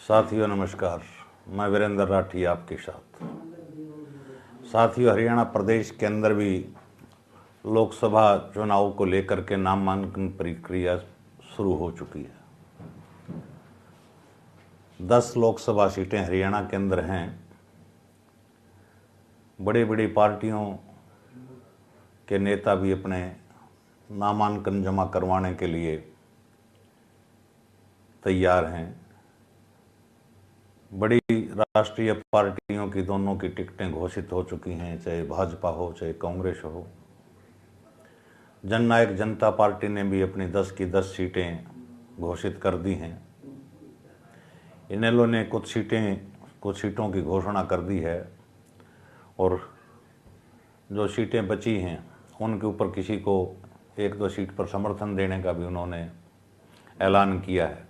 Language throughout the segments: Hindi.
साथियों नमस्कार, मैं वीरेंद्र राठी आपके साथ। साथियों, हरियाणा प्रदेश के अंदर भी लोकसभा चुनाव को लेकर के नामांकन प्रक्रिया शुरू हो चुकी है। 10 लोकसभा सीटें हरियाणा के अंदर हैं। बड़ी बड़ी पार्टियों के नेता भी अपने नामांकन जमा करवाने के लिए तैयार हैं। बड़ी राष्ट्रीय पार्टियों की दोनों की टिकटें घोषित हो चुकी हैं, चाहे भाजपा हो चाहे कांग्रेस हो। जननायक जनता पार्टी ने भी अपनी 10 की 10 सीटें घोषित कर दी हैं। इनेलो ने कुछ सीटों की घोषणा कर दी है और जो सीटें बची हैं उनके ऊपर किसी को 1-2 सीट पर समर्थन देने का भी उन्होंने ऐलान किया है।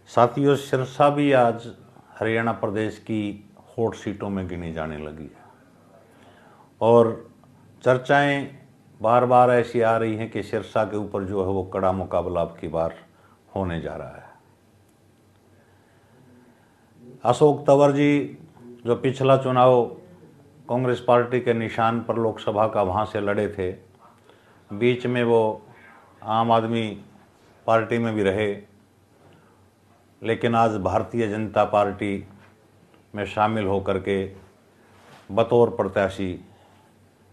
साथियों, सिरसा भी आज हरियाणा प्रदेश की हॉट सीटों में गिनी जाने लगी है और चर्चाएं बार बार ऐसी आ रही हैं कि सिरसा के ऊपर जो है वो कड़ा मुकाबला अब की बार होने जा रहा है। अशोक तंवर जी जो पिछला चुनाव कांग्रेस पार्टी के निशान पर लोकसभा का वहाँ से लड़े थे, बीच में वो आम आदमी पार्टी में भी रहे, लेकिन आज भारतीय जनता पार्टी में शामिल होकर के बतौर प्रत्याशी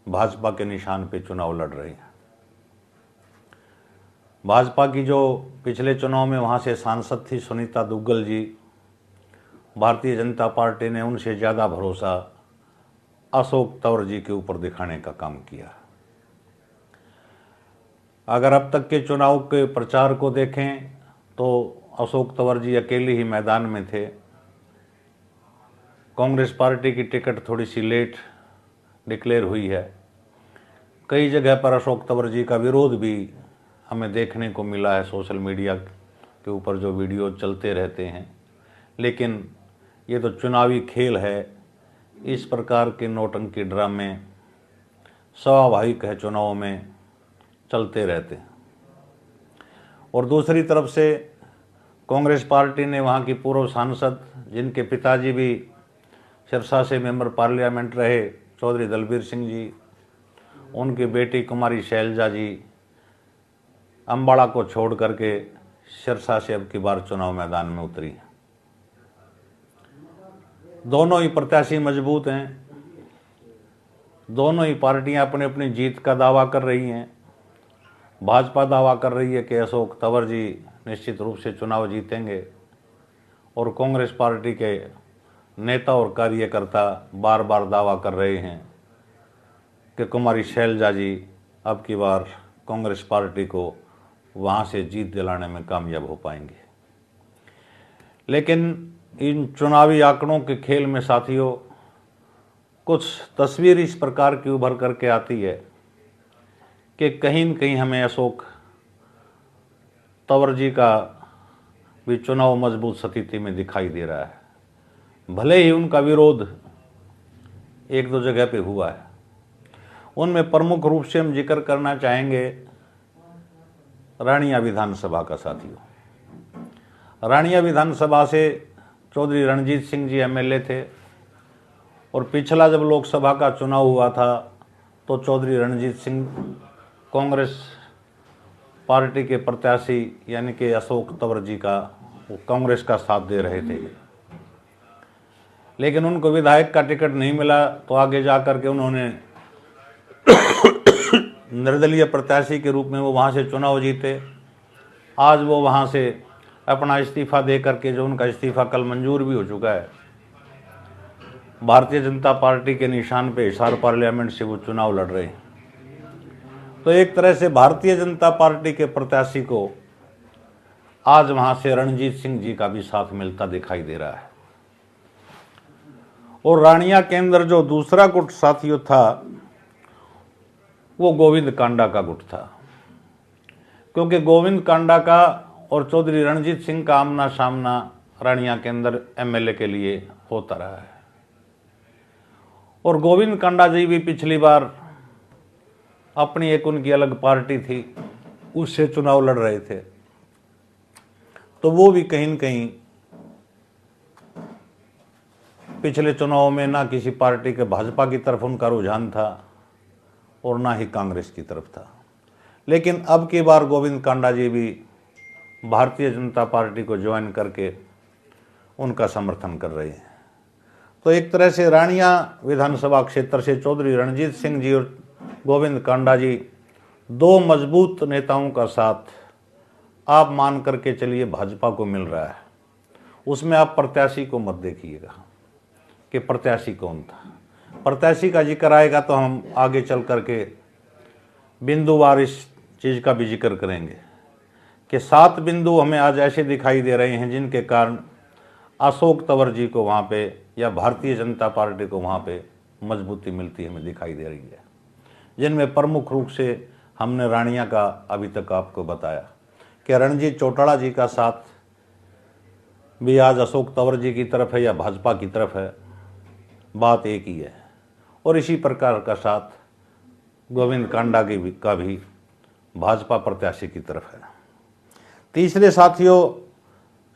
भाजपा के निशान पे चुनाव लड़ रहे हैं। भाजपा की जो पिछले चुनाव में वहाँ से सांसद थी सुनीता दुग्गल जी, भारतीय जनता पार्टी ने उनसे ज़्यादा भरोसा अशोक तंवर जी के ऊपर दिखाने का काम किया। अगर अब तक के चुनाव के प्रचार को देखें तो अशोक तंवर जी अकेले ही मैदान में थे। कांग्रेस पार्टी की टिकट थोड़ी सी लेट डिक्लेयर हुई है। कई जगह पर अशोक तंवर जी का विरोध भी हमें देखने को मिला है। सोशल मीडिया के ऊपर जो वीडियो चलते रहते हैं, लेकिन ये तो चुनावी खेल है। इस प्रकार के नौटंकी ड्रामे स्वाभाविक है, चुनाव में चलते रहते हैं। और दूसरी तरफ से कांग्रेस पार्टी ने वहाँ की पूर्व सांसद, जिनके पिताजी भी सिरसा से मेंबर पार्लियामेंट रहे, चौधरी दलबीर सिंह जी, उनकी बेटी कुमारी शैलजा जी अम्बाड़ा को छोड़ करके सिरसा से अब की बार चुनाव मैदान में उतरी हैं। दोनों ही प्रत्याशी मजबूत हैं। दोनों ही पार्टियां अपनी अपनी जीत का दावा कर रही हैं। भाजपा दावा कर रही है कि अशोक तंवर जी निश्चित रूप से चुनाव जीतेंगे और कांग्रेस पार्टी के नेता और कार्यकर्ता बार बार दावा कर रहे हैं कि कुमारी शैलजा जी अब की बार कांग्रेस पार्टी को वहाँ से जीत दिलाने में कामयाब हो पाएंगे। लेकिन इन चुनावी आंकड़ों के खेल में साथियों कुछ तस्वीर इस प्रकार की उभर करके आती है कि कहीं न कहीं हमें अशोक तंवर जी का भी चुनाव मजबूत स्थिति में दिखाई दे रहा है। भले ही उनका विरोध 1-2 जगह पे हुआ है। उनमें प्रमुख रूप से हम जिक्र करना चाहेंगे रानिया विधानसभा का। साथियों, रानिया विधानसभा से चौधरी रणजीत सिंह जी एमएलए थे और पिछला जब लोकसभा का चुनाव हुआ था तो चौधरी रणजीत सिंह कांग्रेस पार्टी के प्रत्याशी यानी कि अशोक तंवर जी का कांग्रेस का साथ दे रहे थे, लेकिन उनको विधायक का टिकट नहीं मिला तो आगे जाकर के उन्होंने निर्दलीय प्रत्याशी के रूप में वो वहाँ से चुनाव जीते। आज वो वहाँ से अपना इस्तीफा दे करके, जो उनका इस्तीफा कल मंजूर भी हो चुका है, भारतीय जनता पार्टी के निशान पे हिसार पार्लियामेंट से वो चुनाव लड़ रहे हैं। तो एक तरह से भारतीय जनता पार्टी के प्रत्याशी को आज वहां से रणजीत सिंह जी का भी साथ मिलता दिखाई दे रहा है। और रानिया के अंदर जो दूसरा गुट साथियों था वो गोविंद कांडा का गुट था, क्योंकि गोविंद कांडा का और चौधरी रणजीत सिंह का आमना सामना रानिया के अंदर एमएलए के लिए होता रहा है। और गोविंद कांडा जी भी पिछली बार अपनी एक उनकी अलग पार्टी थी, उससे चुनाव लड़ रहे थे, तो वो भी कहीं न कहीं पिछले चुनाव में ना किसी पार्टी के भाजपा की तरफ उनका रुझान था और ना ही कांग्रेस की तरफ था। लेकिन अब की बार गोविंद कांडा जी भी भारतीय जनता पार्टी को ज्वाइन करके उनका समर्थन कर रहे हैं। तो एक तरह से रानिया विधानसभा क्षेत्र से चौधरी रणजीत सिंह जी और गोविंद कांडा जी दो मजबूत नेताओं का साथ आप मान करके चलिए भाजपा को मिल रहा है। उसमें आप प्रत्याशी को मत देखिएगा कि प्रत्याशी कौन था। प्रत्याशी का जिक्र आएगा तो हम आगे चल करके बिंदुवार इस चीज़ का भी जिक्र करेंगे कि 7 बिंदु हमें आज ऐसे दिखाई दे रहे हैं जिनके कारण अशोक तंवर जी को वहाँ पे या भारतीय जनता पार्टी को वहाँ पे मजबूती मिलती हमें दिखाई दे रही है, जिनमें प्रमुख रूप से हमने रानिया का अभी तक आपको बताया कि रणजीत चौटाला जी का साथ भी आज अशोक तंवर जी की तरफ है या भाजपा की तरफ है, बात एक ही है। और इसी प्रकार का साथ गोविंद कांडा का भी भाजपा प्रत्याशी की तरफ है। तीसरे साथियों,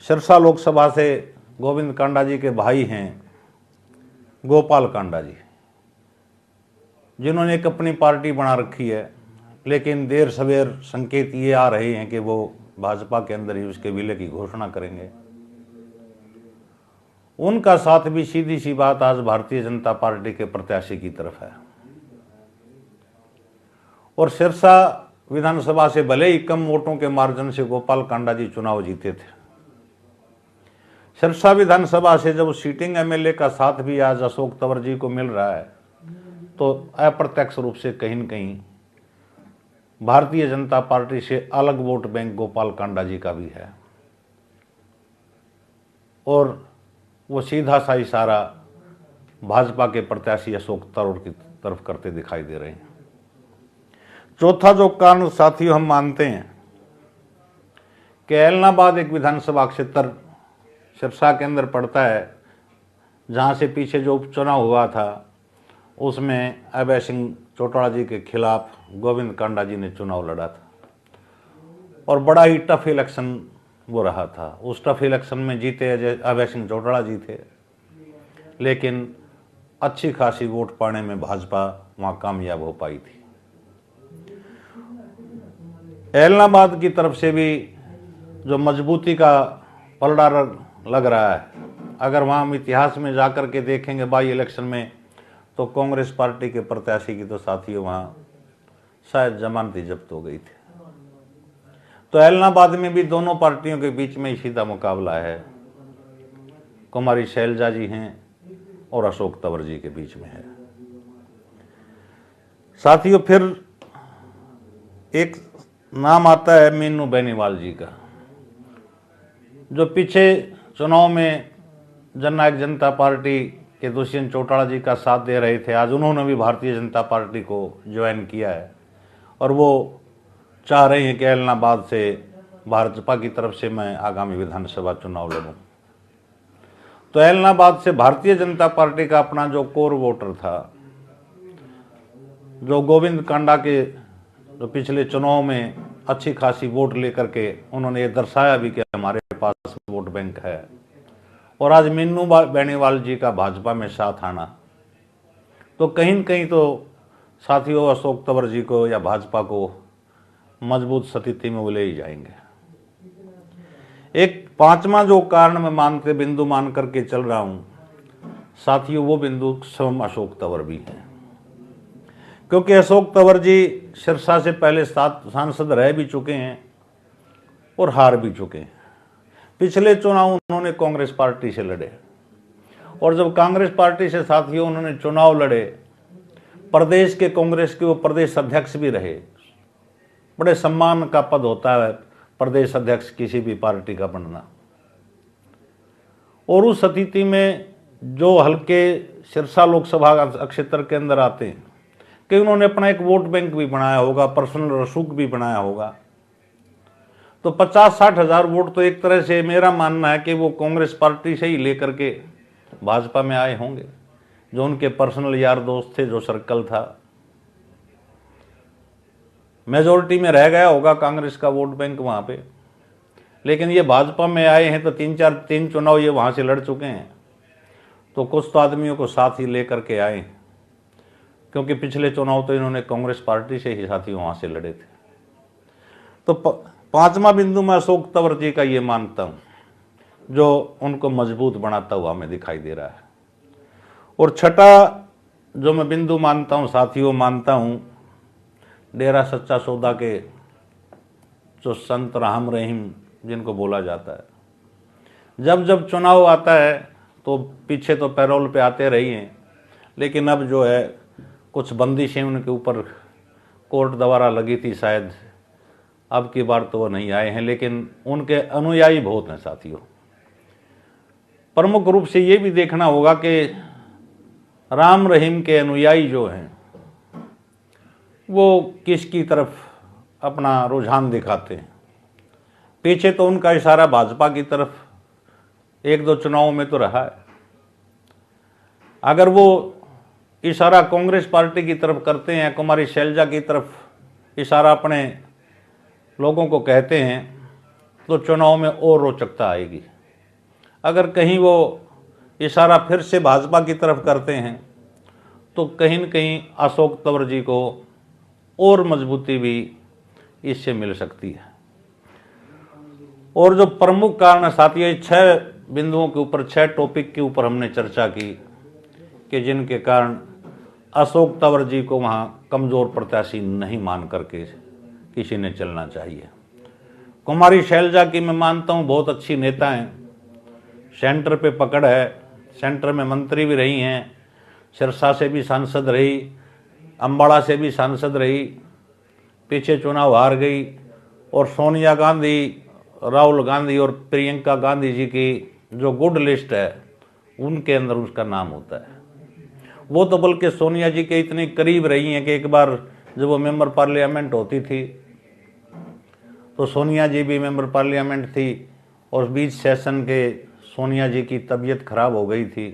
सिरसा लोकसभा से गोविंद कांडा जी के भाई हैं गोपाल कांडा जी, जिन्होंने एक अपनी पार्टी बना रखी है, लेकिन देर सवेर संकेत ये आ रहे हैं कि वो भाजपा के अंदर ही उसके विलय की घोषणा करेंगे। उनका साथ भी सीधी सी बात आज भारतीय जनता पार्टी के प्रत्याशी की तरफ है। और सिरसा विधानसभा से भले ही कम वोटों के मार्जिन से गोपाल कांडा जी चुनाव जीते थे, सिरसा विधानसभा से जब सीटिंग एमएलए का साथ भी आज अशोक तंवर जी को मिल रहा है तो अप्रत्यक्ष रूप से कहीं न कहीं भारतीय जनता पार्टी से अलग वोट बैंक गोपाल कांडा जी का भी है और वो सीधा सा इशारा भाजपा के प्रत्याशी अशोक तंवर की तरफ करते दिखाई दे रहे हैं। चौथा जो कारण साथियों हम मानते हैं कि ऐलनाबाद एक विधानसभा क्षेत्र सिरसा के अंदर पड़ता है, जहाँ से पीछे जो उपचुनाव हुआ था उसमें अभय सिंह चौटाला जी के खिलाफ गोविंद कांडा जी ने चुनाव लड़ा था और बड़ा ही टफ इलेक्शन वो रहा था। उस टफ इलेक्शन में जीते अभय सिंह चौटाला जी थे, लेकिन अच्छी खासी वोट पाने में भाजपा वहाँ कामयाब हो पाई थी। ऐलनाबाद की तरफ से भी जो मजबूती का पलड़ा लग रहा है, अगर वहाँ हम इतिहास में जाकर के देखेंगे बाई इलेक्शन में, तो कांग्रेस पार्टी के प्रत्याशी की तो साथियों वहाँ शायद जमानती जब्त हो गई थी। तो ऐलनाबाद में भी दोनों पार्टियों के बीच में सीधा मुकाबला है, कुमारी शैलजा जी हैं और अशोक तंवर जी के बीच में है। साथियों फिर एक नाम आता है मीनू बेनीवाल जी का, जो पीछे चुनाव में जननायक जनता पार्टी के दुष्यंत चौटाला जी का साथ दे रहे थे। आज उन्होंने भी भारतीय जनता पार्टी को ज्वाइन किया है और वो चाह रहे हैं कि ऐलनाबाद से भाजपा की तरफ से मैं आगामी विधानसभा चुनाव लड़ूं। तो ऐलनाबाद से भारतीय जनता पार्टी का अपना जो कोर वोटर था, जो गोविंद कांडा के जो पिछले चुनाव में अच्छी खासी वोट लेकर के उन्होंने ये दर्शाया भी कि हमारे पास वोट बैंक है, और आज मीनू बेनीवाल जी का भाजपा में साथ आना, तो कहीं न कहीं तो साथियों अशोक तंवर जी को या भाजपा को मजबूत स्थिति में वो ले ही जाएंगे। एक पांचवा जो कारण मैं मानते बिंदु मान करके चल रहा हूँ साथियों, वो बिंदु स्वयं अशोक तंवर भी है, क्योंकि अशोक तंवर जी सिरसा से पहले 7 सांसद रह भी चुके हैं और हार भी चुके हैं। पिछले चुनाव उन्होंने कांग्रेस पार्टी से लड़े और जब कांग्रेस पार्टी से साथियों उन्होंने चुनाव लड़े, प्रदेश के कांग्रेस के वो प्रदेश अध्यक्ष भी रहे। बड़े सम्मान का पद होता है प्रदेश अध्यक्ष किसी भी पार्टी का बनना, और उस स्थिति में जो हल्के सिरसा लोकसभा क्षेत्र के अंदर आते हैं कि उन्होंने अपना एक वोट बैंक भी बनाया होगा, पर्सनल रसूख भी बनाया होगा, तो 50-60 हज़ार वोट तो एक तरह से मेरा मानना है कि वो कांग्रेस पार्टी से ही लेकर के भाजपा में आए होंगे, जो उनके पर्सनल यार दोस्त थे, जो सर्कल था। मेजोरिटी में रह गया होगा कांग्रेस का वोट बैंक वहाँ पे, लेकिन ये भाजपा में आए हैं तो 3 चुनाव ये वहाँ से लड़ चुके हैं, तो कुछ तो आदमियों को साथ ही लेकर के आए, क्योंकि पिछले चुनाव तो इन्होंने कांग्रेस पार्टी से ही साथी वहाँ से लड़े थे। तो पांचवा बिंदु मैं अशोक तंवर जी का ये मानता हूँ, जो उनको मजबूत बनाता हुआ हमें दिखाई दे रहा है। और छठा जो मैं बिंदु मानता हूँ साथियों, मानता हूँ डेरा सच्चा सौदा के जो संत राम रहीम जिनको बोला जाता है। जब जब चुनाव आता है तो पीछे तो पैरोल पे आते रही हैं, लेकिन अब जो है कुछ बंदिशें उनके ऊपर कोर्ट द्वारा लगी थी शायद, अब की बार तो वो नहीं आए हैं, लेकिन उनके अनुयायी बहुत हैं साथियों। प्रमुख रूप से ये भी देखना होगा कि राम रहीम के अनुयायी जो हैं वो किसकी तरफ अपना रुझान दिखाते हैं। पीछे तो उनका इशारा भाजपा की तरफ एक दो चुनावों में तो रहा है। अगर वो इशारा कांग्रेस पार्टी की तरफ करते हैं, कुमारी शैलजा की तरफ इशारा अपने लोगों को कहते हैं, तो चुनाव में और रोचकता आएगी। अगर कहीं वो इशारा फिर से भाजपा की तरफ करते हैं तो कहीं न कहीं अशोक तंवर जी को और मजबूती भी इससे मिल सकती है। और जो प्रमुख कारण साथियों, 6 बिंदुओं के ऊपर, 6 टॉपिक के ऊपर हमने चर्चा की कि जिनके कारण अशोक तंवर जी को वहाँ कमज़ोर प्रत्याशी नहीं मान करके किसी ने चलना चाहिए। कुमारी शैलजा की मैं मानता हूँ बहुत अच्छी नेता हैं, सेंटर पे पकड़ है, सेंटर में मंत्री भी रही हैं, सिरसा से भी सांसद रही, अम्बाड़ा से भी सांसद रही, पीछे चुनाव हार गई। और सोनिया गांधी, राहुल गांधी और प्रियंका गांधी जी की जो गुड लिस्ट है उनके अंदर उसका नाम होता है। वो तो बल्कि सोनिया जी के इतनी करीब रही हैं कि एक बार जब वो मेंबर पार्लियामेंट होती थी तो सोनिया जी भी मेंबर पार्लियामेंट थी, और बीच सेशन के सोनिया जी की तबीयत खराब हो गई थी,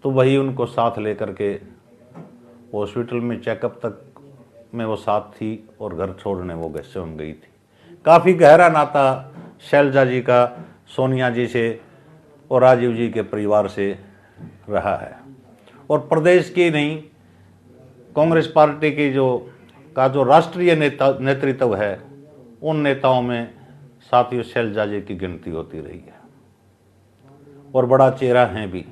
तो वही उनको साथ लेकर के हॉस्पिटल में चेकअप तक में वो साथ थी और घर छोड़ने वो स्वयं गई थी। काफ़ी गहरा नाता शैलजा जी का सोनिया जी से और राजीव जी के परिवार से रहा है। और प्रदेश की नहीं, कांग्रेस पार्टी की जो राष्ट्रीय नेतृत्व है, उन नेताओं में साथियों शैलजा जी की गिनती होती रही है, और बड़ा चेहरा हैं भी।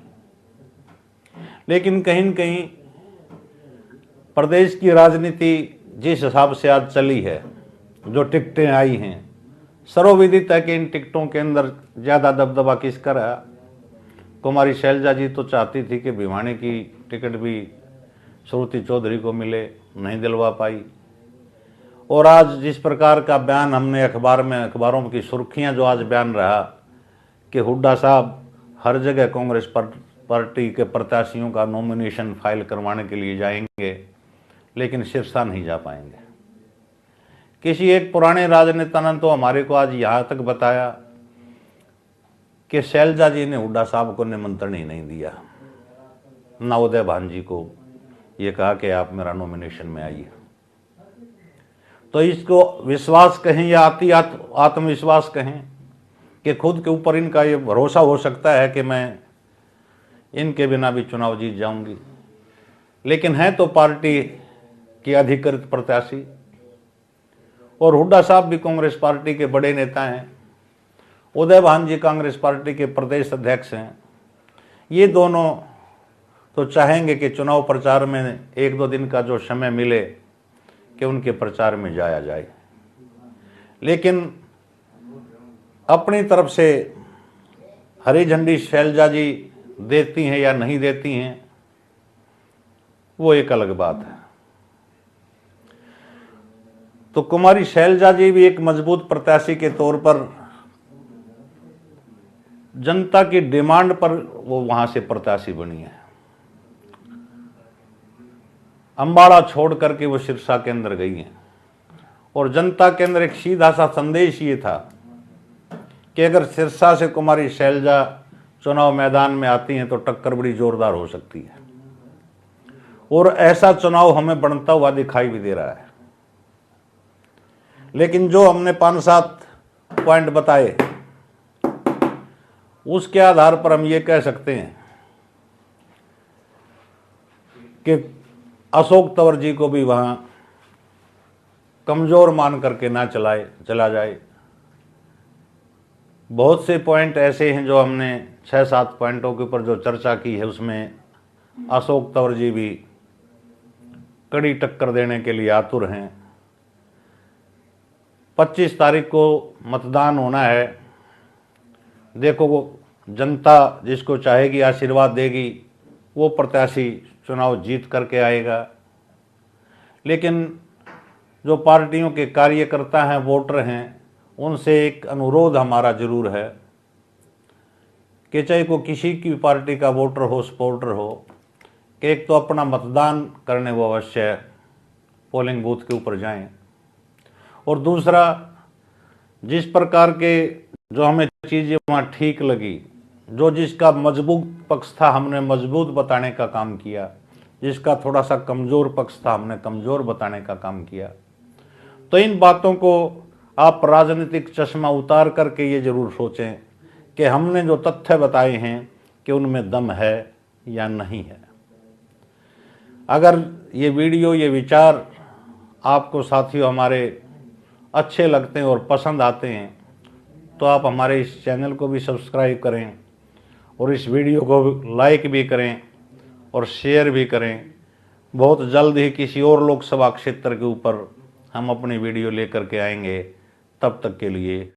लेकिन कहीं न कहीं प्रदेश की राजनीति जिस हिसाब से आज चली है, जो टिकटें आई हैं, सर्वविदित है कि इन टिकटों के अंदर ज़्यादा दबदबा किसका रहा। कुमारी शैलजा जी तो चाहती थी कि भिवानी की टिकट भी श्रुति चौधरी को मिले, नहीं दिलवा पाई। और आज जिस प्रकार का बयान हमने अखबारों की सुर्खियां जो आज बयान रहा कि हुड्डा साहब हर जगह कांग्रेस पार्टी के प्रत्याशियों का नॉमिनेशन फाइल करवाने के लिए जाएंगे, लेकिन सिरसा नहीं जा पाएंगे। किसी एक पुराने राजनेता ने तो हमारे को आज यहाँ तक बताया कि शैलजा जी ने हुड्डा साहब को निमंत्रण ही नहीं दिया, ना उदय भान जी को ये कहा कि आप मेरा नॉमिनेशन में आइए। तो इसको विश्वास कहें या आत्मविश्वास कहें कि खुद के ऊपर इनका ये भरोसा हो सकता है कि मैं इनके बिना भी चुनाव जीत जाऊंगी। लेकिन है तो पार्टी की अधिकृत प्रत्याशी, और हुड्डा साहब भी कांग्रेस पार्टी के बड़े नेता हैं, उदय भान जी कांग्रेस पार्टी के प्रदेश अध्यक्ष हैं। ये दोनों तो चाहेंगे कि चुनाव प्रचार में 1-2 दिन का जो समय मिले कि उनके प्रचार में जाया जाए, लेकिन अपनी तरफ से हरी झंडी शैलजा जी देती हैं या नहीं देती हैं, वो एक अलग बात है। तो कुमारी शैलजा जी भी एक मजबूत प्रत्याशी के तौर पर जनता की डिमांड पर वो वहां से प्रत्याशी बनी है। अम्बाड़ा छोड़ करके वो सिरसा के अंदर गई हैं, और जनता के अंदर एक सीधा सा संदेश ये था कि अगर सिरसा से कुमारी शैलजा चुनाव मैदान में आती हैं तो टक्कर बड़ी जोरदार हो सकती है, और ऐसा चुनाव हमें बनता हुआ दिखाई भी दे रहा है। लेकिन जो हमने 5-7 पॉइंट बताए, उसके आधार पर हम ये कह सकते हैं कि अशोक तंवर जी को भी वहाँ कमज़ोर मान करके ना चला जाए। बहुत से पॉइंट ऐसे हैं जो हमने 6-7 पॉइंटों के ऊपर जो चर्चा की है, उसमें अशोक तंवर जी भी कड़ी टक्कर देने के लिए आतुर हैं। 25 तारीख को मतदान होना है। देखो, जनता जिसको चाहेगी, आशीर्वाद देगी, वो प्रत्याशी चुनाव जीत करके आएगा। लेकिन जो पार्टियों के कार्यकर्ता हैं, वोटर हैं, उनसे एक अनुरोध हमारा जरूर है कि चाहे को किसी की पार्टी का वोटर हो, सपोर्टर हो, कि एक तो अपना मतदान करने वो अवश्य पोलिंग बूथ के ऊपर जाएं, और दूसरा जिस प्रकार के जो हमें चीज़ें वहाँ ठीक लगी, जो जिसका मजबूत पक्ष था हमने मजबूत बताने का काम किया, जिसका थोड़ा सा कमज़ोर पक्ष था हमने कमज़ोर बताने का काम किया। तो इन बातों को आप राजनीतिक चश्मा उतार करके ये जरूर सोचें कि हमने जो तथ्य बताए हैं कि उनमें दम है या नहीं है। अगर ये वीडियो, ये विचार आपको साथियों हमारे अच्छे लगते हैं और पसंद आते हैं, तो आप हमारे इस चैनल को भी सब्सक्राइब करें और इस वीडियो को लाइक भी करें और शेयर भी करें। बहुत जल्द ही किसी और लोकसभा क्षेत्र के ऊपर हम अपनी वीडियो लेकर के आएंगे। तब तक के लिए